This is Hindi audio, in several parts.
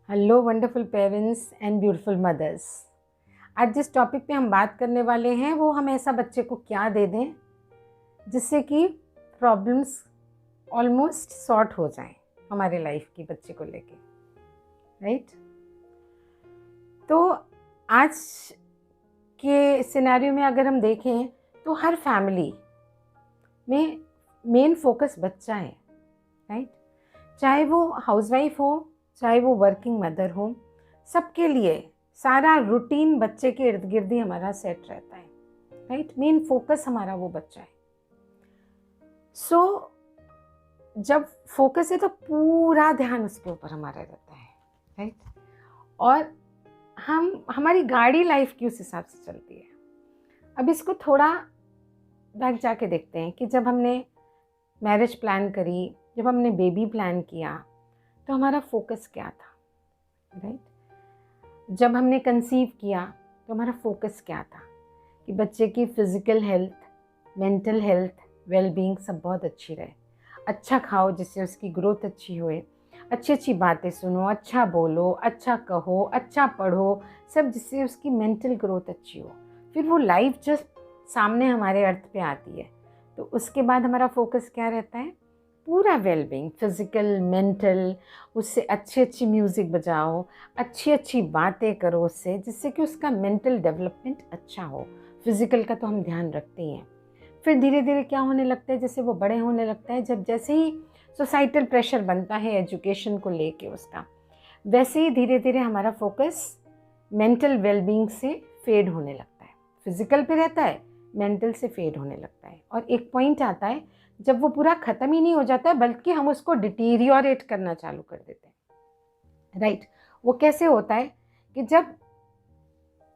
Hello wonderful parents and beautiful mothers. आज जिस टॉपिक पे हम बात करने वाले हैं वो हम ऐसा बच्चे को क्या दे दें जिससे कि प्रॉब्लम्स ऑलमोस्ट सॉर्ट हो जाएं हमारे लाइफ की बच्चे को लेके, राइट। तो आज के सिनेरियो में अगर हम देखें तो हर फैमिली में मेन फोकस बच्चा है, राइट। चाहे वो हाउसवाइफ हो, चाहे वो वर्किंग मदर हो, सबके लिए सारा रूटीन बच्चे के इर्द गिर्द ही हमारा सेट रहता है, राइट। मेन फोकस हमारा वो बच्चा है। जब फोकस है तो पूरा ध्यान उसके ऊपर हमारा रहता है, राइट। और हमारी गाड़ी लाइफ की उस हिसाब से चलती है। अब इसको थोड़ा बैक जाके देखते हैं कि जब हमने मैरिज प्लान करी, जब हमने बेबी प्लान किया, तो हमारा फोकस क्या था, राइट। जब हमने कंसीव किया तो हमारा फोकस क्या था कि बच्चे की physical health, mental health, wellbeing सब बहुत अच्छी रहे। अच्छा खाओ जिससे उसकी ग्रोथ अच्छी होए, अच्छी अच्छी बातें सुनो, अच्छा बोलो, अच्छा कहो, अच्छा पढ़ो, सब जिससे उसकी मेंटल ग्रोथ अच्छी हो। फिर वो लाइफ जस्ट सामने हमारे अर्थ पे आती है तो उसके बाद हमारा फोकस क्या रहता है, पूरा वेलबींग, फिज़िकल, मेंटल। उससे अच्छी अच्छी म्यूज़िक बजाओ, अच्छी अच्छी बातें करो उससे, जिससे कि उसका मेंटल डेवलपमेंट अच्छा हो। फिज़िकल का तो हम ध्यान रखते ही हैं। फिर धीरे धीरे क्या होने लगता है, जैसे वो बड़े होने लगता है, जैसे ही सोसाइटल प्रेशर बनता है एजुकेशन को लेके उसका, वैसे ही धीरे धीरे हमारा फोकस मेंटल वेलबींग से फेड होने लगता है। फिज़िकल पे रहता है, मेंटल से फेड होने लगता है। और एक पॉइंट आता है जब वो पूरा ख़त्म ही नहीं हो जाता है, बल्कि हम उसको डिटीरियोरेट करना चालू कर देते हैं, राइट। वो कैसे होता है कि जब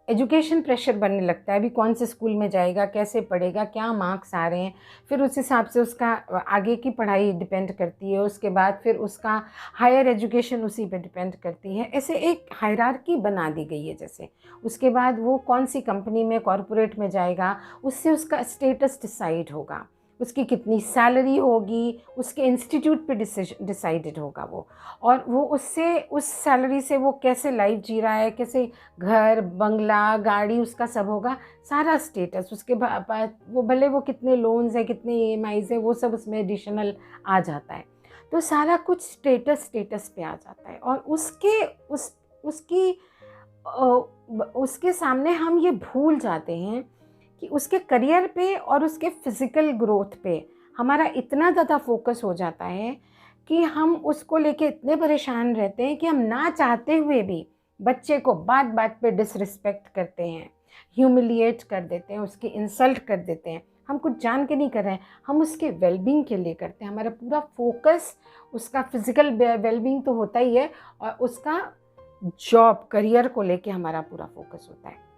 एजुकेशन प्रेशर बनने लगता है, अभी कौन से स्कूल में जाएगा, कैसे पढ़ेगा, क्या मार्क्स आ रहे हैं, फिर उस हिसाब से उसका आगे की पढ़ाई डिपेंड करती है। उसके बाद फिर उसका हायर एजुकेशन उसी पे डिपेंड करती है। ऐसे एक हायरार्की बना दी गई है जैसे। उसके बाद वो कौन सी कंपनी में, कॉरपोरेट में जाएगा, उससे उसका स्टेटस डिसाइड होगा, उसकी कितनी सैलरी होगी, उसके इंस्टीट्यूट पे डिसाइडेड होगा वो। और वो उससे, उस सैलरी से वो कैसे लाइफ जी रहा है, कैसे घर, बंगला, गाड़ी, उसका सब होगा। सारा स्टेटस उसके पास, वो भले वो कितने लोन्स है, कितने ईएमआईज़ है, वो सब उसमें एडिशनल आ जाता है। तो सारा कुछ स्टेटस पे आ जाता है। और उसके सामने हम ये भूल जाते हैं कि उसके करियर पे और उसके फिज़िकल ग्रोथ पे हमारा इतना ज़्यादा फोकस हो जाता है कि हम उसको लेके इतने परेशान रहते हैं कि हम ना चाहते हुए भी बच्चे को बात बात पे डिसरिस्पेक्ट करते हैं, ह्यूमिलिएट कर देते हैं, उसकी इंसल्ट कर देते हैं। हम कुछ जान के नहीं कर रहे हैं, हम उसके वेलबींग के लिए करते हैं। हमारा पूरा फोकस उसका फिज़िकल वेलबींग तो होता ही है, और उसका जॉब, करियर को लेके हमारा पूरा फोकस होता है।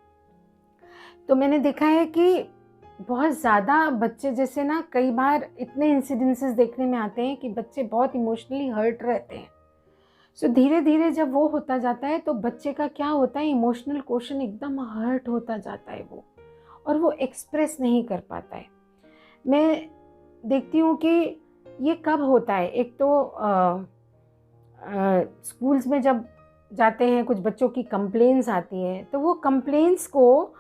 तो मैंने देखा है कि बहुत ज़्यादा बच्चे, जैसे ना कई बार इतने इंसिडेंसेस देखने में आते हैं कि बच्चे बहुत इमोशनली हर्ट रहते हैं। धीरे धीरे जब वो होता जाता है तो बच्चे का क्या होता है, इमोशनल क्वेश्चन एकदम हर्ट होता जाता है वो, और वो एक्सप्रेस नहीं कर पाता है। मैं देखती हूँ कि ये कब होता है। एक तो स्कूल्स में जब जाते हैं, कुछ बच्चों की कंप्लेंट्स आती हैं, तो वो कंप्लेंट्स को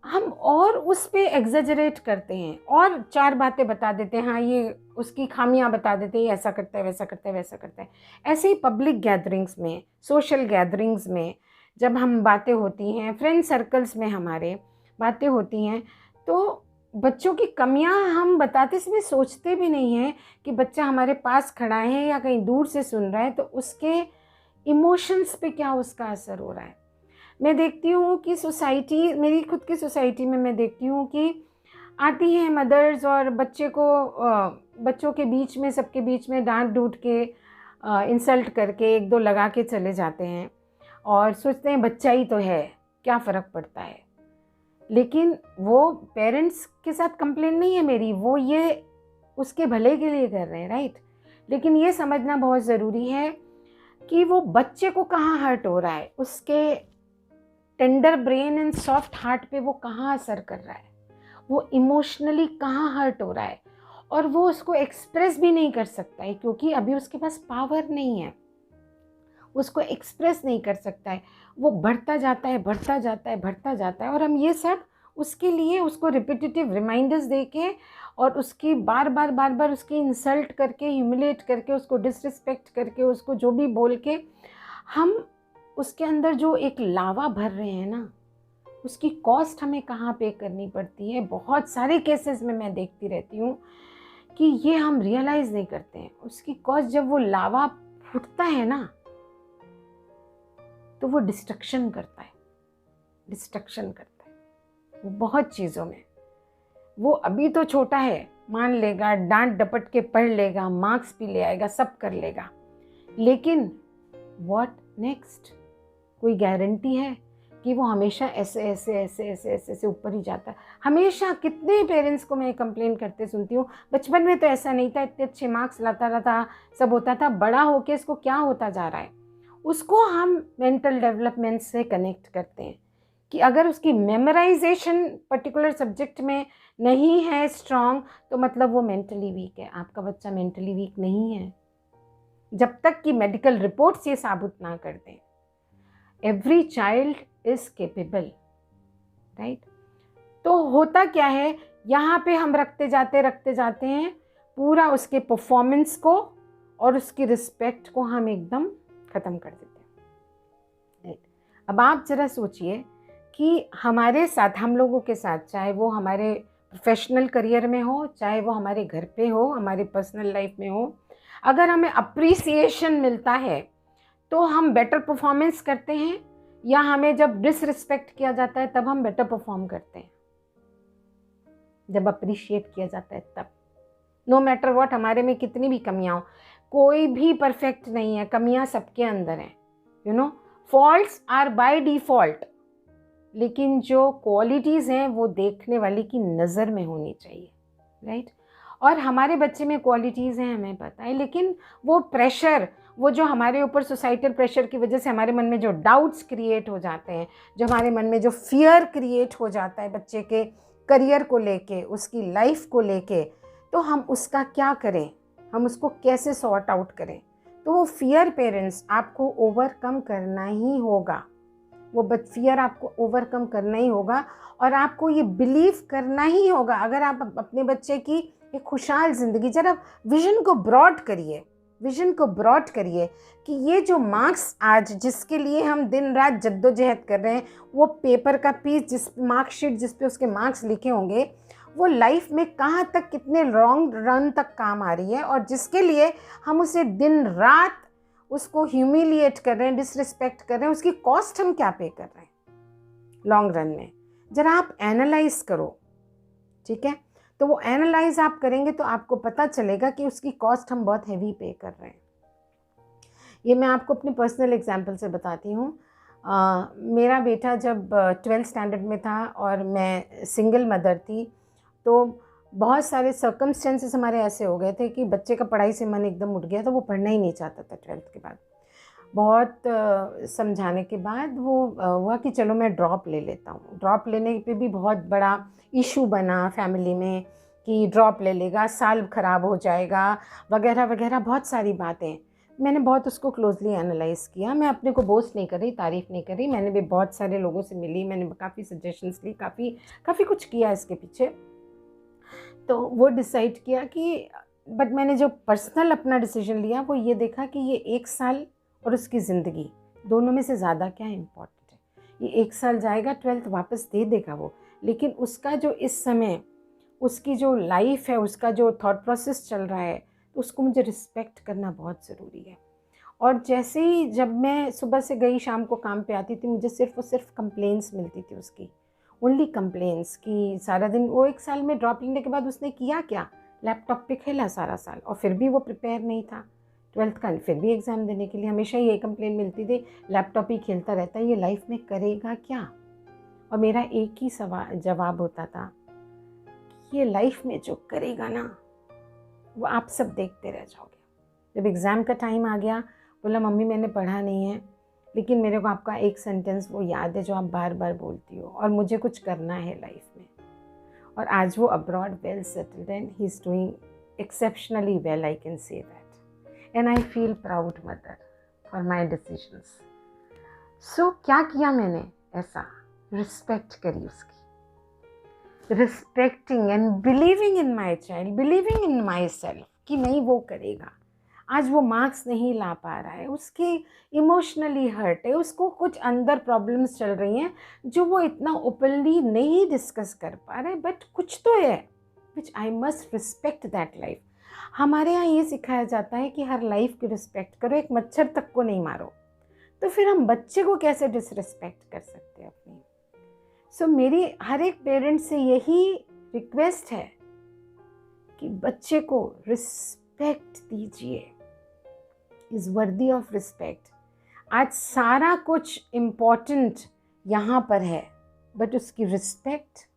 हम और उस पे एग्जेजरेट करते हैं और चार बातें बता देते हैं। हाँ, ये उसकी खामियां बता देते हैं, ऐसा करता है, वैसा करता है, वैसा करता है। ऐसे ही पब्लिक गैदरिंग्स में, सोशल गैदरिंग्स में जब हम बातें होती हैं, फ्रेंड सर्कल्स में हमारे बातें होती हैं, तो बच्चों की कमियां हम बताते समय सोचते भी नहीं हैं कि बच्चा हमारे पास खड़ा है या कहीं दूर से सुन रहा है, तो उसके इमोशंस पे क्या उसका असर हो रहा है। मैं देखती हूँ कि सोसाइटी, मेरी खुद की सोसाइटी में मैं देखती हूँ कि आती हैं मदर्स और बच्चों के बीच में, सबके बीच में डांट डूट के, इंसल्ट करके, एक दो लगा के चले जाते हैं और सोचते हैं बच्चा ही तो है, क्या फ़र्क पड़ता है। लेकिन वो पेरेंट्स के साथ कंप्लेन नहीं है मेरी, वो ये उसके भले के लिए कर रहे हैं, राइट। लेकिन ये समझना बहुत ज़रूरी है कि वो बच्चे को कहाँ हर्ट हो रहा है, उसके tender brain and soft heart पे वो कहाँ असर कर रहा है, वो इमोशनली कहाँ हर्ट हो रहा है। और वो उसको एक्सप्रेस भी नहीं कर सकता है क्योंकि अभी उसके पास पावर नहीं है। उसको एक्सप्रेस नहीं कर सकता है, वो बढ़ता जाता है, बढ़ता जाता है, बढ़ता जाता है। और हम ये सब उसके लिए उसको रिपीटेटिव रिमाइंडर्स दे के और उसकी बार बार उसकी इंसल्ट करके, ह्यूमिलेट करके, उसको डिसरिस्पेक्ट करके, उसको जो भी बोल के हम उसके अंदर जो एक लावा भर रहे हैं ना, उसकी कॉस्ट हमें कहाँ पे करनी पड़ती है। बहुत सारे केसेस में मैं देखती रहती हूँ कि ये हम रियलाइज़ नहीं करते हैं उसकी कॉस्ट। जब वो लावा फूटता है ना तो वो डिस्ट्रक्शन करता है, डिस्ट्रक्शन करता है वो बहुत चीज़ों में। वो अभी तो छोटा है, मान लेगा, डांट डपट के पढ़ लेगा, मार्क्स भी ले आएगा, सब कर लेगा, लेकिन व्हाट नेक्स्ट? कोई गारंटी है कि वो हमेशा ऐसे ऐसे ऐसे ऐसे ऐसे ऐसे ऊपर ही जाता है? हमेशा कितने पेरेंट्स को मैं कंप्लेन करते सुनती हूँ, बचपन में तो ऐसा नहीं था, इतने अच्छे मार्क्स लाता रहता, सब होता था, बड़ा होके इसको क्या होता जा रहा है? उसको हम मेंटल डेवलपमेंट से कनेक्ट करते हैं कि अगर उसकी मेमोराइजेशन पर्टिकुलर सब्जेक्ट में नहीं है स्ट्रांग, तो मतलब वो मेंटली वीक है। आपका बच्चा मेंटली वीक नहीं है जब तक कि मेडिकल रिपोर्ट्स ये साबित ना कर दें। Every child is capable, right? तो होता क्या है, यहाँ पे हम रखते जाते हैं पूरा उसके परफॉर्मेंस को और उसकी रिस्पेक्ट को हम एकदम ख़त्म कर देते हैं, राइट? अब आप ज़रा सोचिए कि हमारे साथ, हम लोगों के साथ, चाहे वो हमारे प्रोफेशनल करियर में हो, चाहे वो हमारे घर पे हो, हमारे पर्सनल लाइफ में हो, अगर हमें अप्रिसिएशन मिलता है तो हम बेटर परफॉर्मेंस करते हैं, या हमें जब डिसरिस्पेक्ट किया जाता है तब हम बेटर परफॉर्म करते हैं? जब अप्रिशिएट किया जाता है तब। नो मैटर व्हाट, हमारे में कितनी भी कमियां हो, कोई भी परफेक्ट नहीं है, कमियां सबके अंदर हैं, you know, faults are by default, लेकिन जो क्वालिटीज़ हैं वो देखने वाले की नज़र में होनी चाहिए, राइट? और हमारे बच्चे में क्वालिटीज़ हैं, हमें पता है, लेकिन वो प्रेशर, वो जो हमारे ऊपर सोसाइटल प्रेशर की वजह से हमारे मन में जो डाउट्स क्रिएट हो जाते हैं, जो हमारे मन में जो फियर क्रिएट हो जाता है बच्चे के करियर को लेके, उसकी लाइफ को लेके, तो हम उसका क्या करें, हम उसको कैसे सॉर्ट आउट करें? तो वो फियर पेरेंट्स आपको ओवरकम करना ही होगा, वो फियर आपको ओवरकम करना ही होगा, और आपको ये बिलीव करना ही होगा। अगर आप अपने बच्चे की एक खुशहाल ज़िंदगी, जरा विज़न को ब्रॉड करिए, विज़न को ब्रॉड करिए कि ये जो मार्क्स आज जिसके लिए हम दिन रात जद्दोजहद कर रहे हैं, वो पेपर का पीस, जिस मार्कशीट जिस पे उसके मार्क्स लिखे होंगे, वो लाइफ में कहाँ तक, कितने लॉन्ग रन तक काम आ रही है, और जिसके लिए हम उसे दिन रात उसको ह्यूमिलिएट कर रहे हैं, डिसरिस्पेक्ट कर रहे हैं, उसकी कॉस्ट हम क्या पे कर रहे हैं लॉन्ग रन में? जरा आप एनालाइज करो, ठीक है? तो वो एनालाइज आप करेंगे तो आपको पता चलेगा कि उसकी कॉस्ट हम बहुत हैवी पे कर रहे हैं। ये मैं आपको अपने पर्सनल एग्जांपल से बताती हूँ। मेरा बेटा जब 12th स्टैंडर्ड में था और मैं सिंगल मदर थी, तो बहुत सारे सर्कमस्टेंसेस हमारे ऐसे हो गए थे कि बच्चे का पढ़ाई से मन एकदम उठ गया, तो वो पढ़ना ही नहीं चाहता था 12th के बाद। बहुत समझाने के बाद वो हुआ कि चलो मैं ड्रॉप ले लेता हूँ। ड्रॉप लेने पे भी बहुत बड़ा इशू बना फैमिली में कि ड्रॉप ले लेगा, साल ख़राब हो जाएगा, वगैरह वगैरह, बहुत सारी बातें। मैंने बहुत उसको क्लोजली एनालाइज़ किया। मैं अपने को बोस्ट नहीं कर रही, तारीफ़ नहीं कर रही, मैंने भी बहुत सारे लोगों से मिली, मैंने काफ़ी सजेशंस ली, काफ़ी कुछ किया इसके पीछे। तो वो डिसाइड किया कि, बट मैंने जो पर्सनल अपना डिसीजन लिया वो ये देखा कि ये 1 साल और उसकी ज़िंदगी, दोनों में से ज़्यादा क्या इम्पोर्टेंट है? ये 1 साल जाएगा, 12th वापस दे देगा वो, लेकिन उसका जो इस समय उसकी जो लाइफ है, उसका जो थॉट प्रोसेस चल रहा है, तो उसको मुझे रिस्पेक्ट करना बहुत ज़रूरी है। और जैसे ही जब मैं सुबह से गई शाम को काम पे आती थी, मुझे सिर्फ और सिर्फ कंप्लेंट्स मिलती थी उसकी, ओनली कंप्लेंट्स, कि सारा दिन वो 1 साल में ड्रॉप लेने के बाद उसने किया क्या? लैपटॉप पे खेला सारा साल, और फिर भी वो प्रिपेयर नहीं था 12th का, फिर भी एग्ज़ाम देने के लिए हमेशा ये कंप्लेन मिलती थी, लैपटॉप ही खेलता रहता है, ये लाइफ में करेगा क्या? और मेरा एक ही जवाब होता था, ये लाइफ में जो करेगा ना, वो आप सब देखते रह जाओगे। जब एग्ज़ाम का टाइम आ गया, बोला मम्मी मैंने पढ़ा नहीं है, लेकिन मेरे को आपका एक सेंटेंस वो याद है जो आप बार बार बोलती हो, और मुझे कुछ करना है लाइफ में। और आज वो abroad well settled and he is doing exceptionally well, I can say that, and I feel proud mother for my decisions. So क्या किया मैंने, ऐसा रिस्पेक्ट करी उसकी, respecting and believing in my child, believing in myself कि नहीं वो करेगा। आज वो मार्क्स नहीं ला पा रहा है, उसके इमोशनली हर्ट है, उसको कुछ अंदर प्रॉब्लम्स चल रही हैं जो वो इतना ओपनली नहीं डिस्कस कर पा रहे, बट कुछ तो है which I must respect that life. हमारे यहाँ ये सिखाया जाता है कि हर लाइफ की रिस्पेक्ट करो, एक मच्छर तक को नहीं मारो, तो फिर हम बच्चे को कैसे डिसरिस्पेक्ट कर सकते हैं अपनी। सो मेरी हर एक पेरेंट से यही रिक्वेस्ट है कि बच्चे को रिस्पेक्ट दीजिए, इज़ वर्दी ऑफ रिस्पेक्ट। आज सारा कुछ इम्पॉर्टेंट यहाँ पर है, बट उसकी रिस्पेक्ट,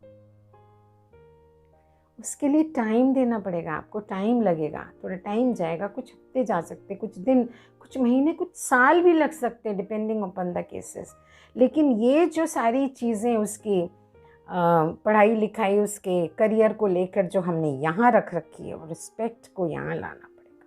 उसके लिए टाइम देना पड़ेगा आपको, टाइम लगेगा, थोड़ा टाइम जाएगा, कुछ हफ्ते जा सकते, कुछ दिन, कुछ महीने, कुछ साल भी लग सकते, डिपेंडिंग अपॉन द केसेस। लेकिन ये जो सारी चीज़ें उसकी पढ़ाई लिखाई, उसके करियर को लेकर जो हमने यहाँ रख रखी है, वो रिस्पेक्ट को यहाँ लाना पड़ेगा।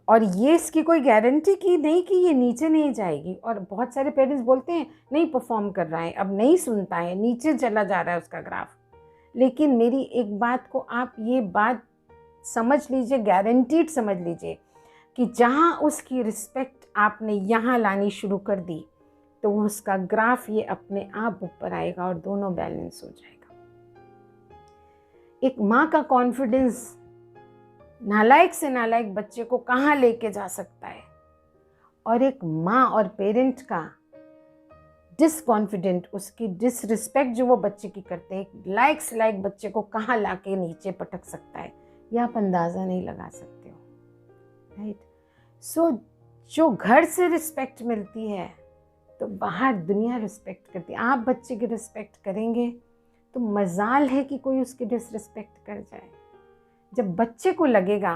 और ये इसकी कोई गारंटी की नहीं कि ये नीचे नहीं जाएगी। और बहुत सारे पेरेंट्स बोलते हैं नहीं परफॉर्म कर रहा है, अब नहीं सुनता है, नीचे चला जा रहा है उसका ग्राफ। लेकिन मेरी एक बात को आप ये बात समझ लीजिए, गारंटीड समझ लीजिए कि जहाँ उसकी रिस्पेक्ट आपने यहाँ लानी शुरू कर दी, तो वो उसका ग्राफ ये अपने आप ऊपर आएगा और दोनों बैलेंस हो जाएगा। एक माँ का कॉन्फिडेंस नालायक से नालायक बच्चे को कहाँ लेके जा सकता है, और एक माँ और पेरेंट का डिसकॉन्फिडेंट, उसकी डिसरिस्पेक्ट जो वो बच्चे की करते हैं, लायक से लायक बच्चे को कहाँ लाके नीचे पटक सकता है, ये आप अंदाज़ा नहीं लगा सकते हो, राइट। सो जो घर से रिस्पेक्ट मिलती है तो बाहर दुनिया रिस्पेक्ट करती है। आप बच्चे की रिस्पेक्ट करेंगे तो मजाल है कि कोई उसकी डिसरिस्पेक्ट कर जाए। जब बच्चे को लगेगा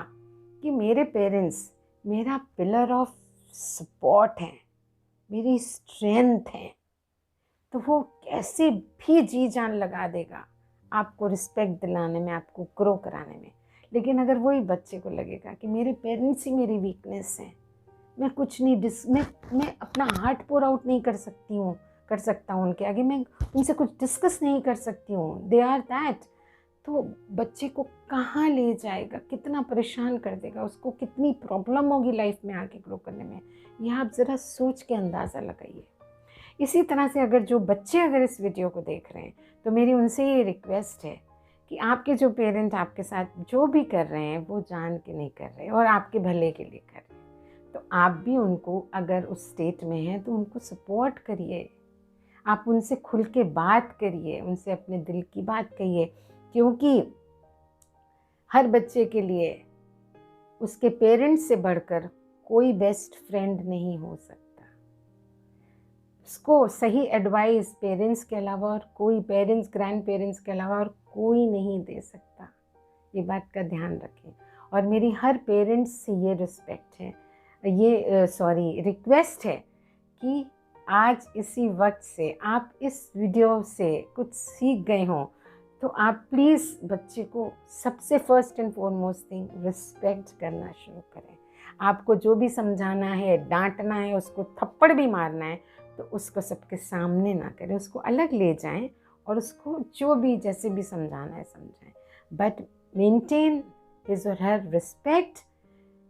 कि मेरे पेरेंट्स मेरा पिलर ऑफ सपोर्ट हैं, मेरी स्ट्रेंथ है, तो वो कैसे भी जी जान लगा देगा आपको रिस्पेक्ट दिलाने में, आपको ग्रो कराने में। लेकिन अगर वही बच्चे को लगेगा कि मेरे पेरेंट्स ही मेरी वीकनेस हैं, मैं कुछ नहीं मैं अपना हार्ट पोर आउट नहीं कर सकता हूँ उनके आगे, मैं उनसे कुछ डिस्कस नहीं कर सकती हूँ, दे आर दैट, तो बच्चे को कहाँ ले जाएगा, कितना परेशान कर देगा, उसको कितनी प्रॉब्लम होगी लाइफ में आगे ग्रो करने में, यह आप ज़रा सोच के अंदाज़ा लगाइए। इसी तरह से अगर जो बच्चे अगर इस वीडियो को देख रहे हैं, तो मेरी उनसे ये रिक्वेस्ट है कि आपके जो पेरेंट आपके साथ जो भी कर रहे हैं वो जान के नहीं कर रहे और आपके भले के लिए कर रहे हैं, तो आप भी उनको अगर उस स्टेट में हैं तो उनको सपोर्ट करिए, आप उनसे खुल के बात करिए, उनसे अपने दिल की बात कहिए, क्योंकि हर बच्चे के लिए उसके पेरेंट्स से बढ़कर कोई बेस्ट फ्रेंड नहीं हो सकता। उसको सही एडवाइस पेरेंट्स के अलावा और कोई, पेरेंट्स ग्रैंड पेरेंट्स के अलावा और कोई नहीं दे सकता, ये बात का ध्यान रखें। और मेरी हर पेरेंट्स से ये रिस्पेक्ट है, रिक्वेस्ट है कि आज इसी वक्त से आप इस वीडियो से कुछ सीख गए हों, तो आप प्लीज़ बच्चे को सबसे first and foremost thing respect करना शुरू करें। आपको जो भी समझाना है, डांटना है, उसको थप्पड़ भी मारना है, तो उसको सबके सामने ना करें, उसको अलग ले जाएं और उसको जो भी जैसे भी समझाना है समझाएं, बट मेंटेन हिज और हर respect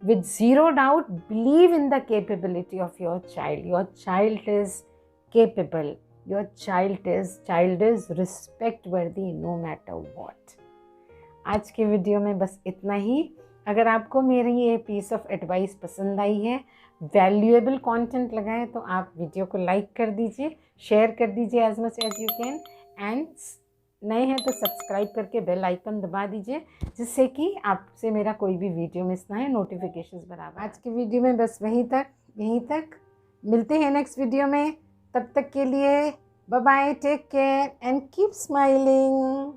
with zero doubt. Believe in the capability of your child. Your child is capable. Your child is respect worthy no matter what. आज के वीडियो में बस इतना ही। अगर आपको मेरी ये पीस ऑफ एडवाइस पसंद आई है, वैल्यूएबल कंटेंट लगा है, तो आप वीडियो को लाइक कर दीजिए, शेयर कर दीजिए as much as you can, and नए हैं तो सब्सक्राइब करके बेल आइकन दबा दीजिए, जिससे कि आपसे मेरा कोई भी वीडियो मिस ना है, नोटिफिकेशंस बराबर। आज की वीडियो में बस यहीं तक मिलते हैं नेक्स्ट वीडियो में। तब तक के लिए bye bye, take care and keep smiling.